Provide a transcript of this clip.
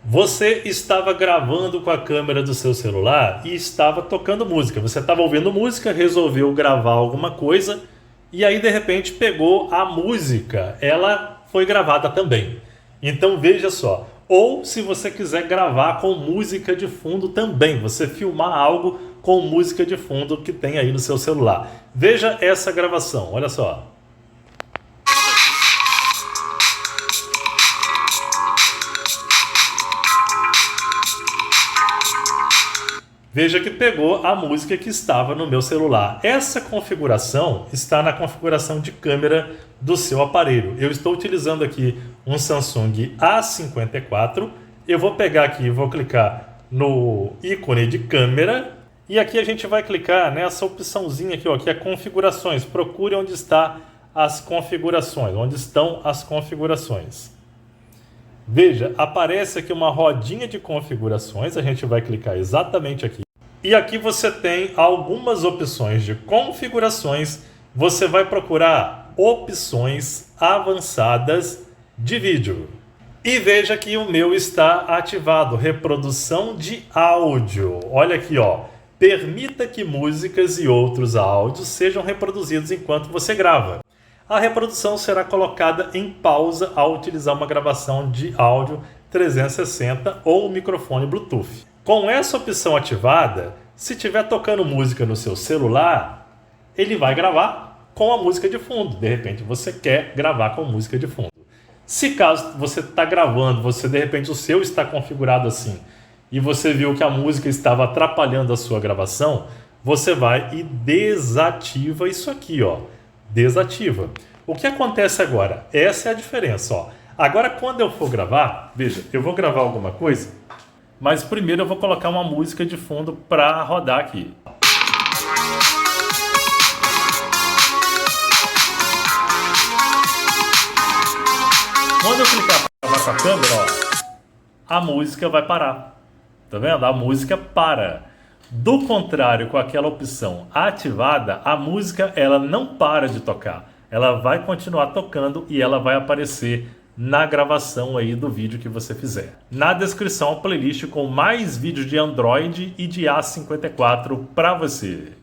Você estava gravando com a câmera do seu celular e estava tocando música. Você estava ouvindo música, resolveu gravar alguma coisa e aí de repente pegou a música. Ela foi gravada também. Então veja só. Ou se você quiser gravar com música de fundo também, você filmar algo com música de fundo que tem aí no seu celular. Veja essa gravação, olha só. Veja que pegou a música que estava no meu celular. Essa configuração está na configuração de câmera do seu aparelho. Eu estou utilizando aqui um Samsung A54. Eu vou pegar aqui e vou clicar no ícone de câmera. E aqui a gente vai clicar nessa opçãozinha aqui, ó, que é configurações. Procure onde está as configurações. Onde estão as configurações. Veja, aparece aqui uma rodinha de configurações. A gente vai clicar exatamente aqui. E aqui você tem algumas opções de configurações. Você vai procurar opções avançadas de vídeo. E veja que o meu está ativado, reprodução de áudio. Olha aqui, ó. Permita que músicas e outros áudios sejam reproduzidos enquanto você grava. A reprodução será colocada em pausa ao utilizar uma gravação de áudio 360 ou microfone Bluetooth. Com essa opção ativada, se estiver tocando música no seu celular, ele vai gravar com a música de fundo. De repente você quer gravar com música de fundo. Se caso você está gravando, de repente o seu está configurado assim, e você viu que a música estava atrapalhando a sua gravação, você vai e desativa isso aqui, ó. Desativa. O que acontece agora? Essa é a diferença, ó. Agora quando eu for gravar, veja, eu vou gravar alguma coisa, mas primeiro eu vou colocar uma música de fundo para rodar aqui. Quando eu clicar para gravar com a câmera, ó, a música vai parar. Tá vendo? A música para. Do contrário, com aquela opção ativada, a música ela não para de tocar. Ela vai continuar tocando e ela vai aparecer na gravação aí do vídeo que você fizer. Na descrição, a playlist com mais vídeos de Android e de A54 para você.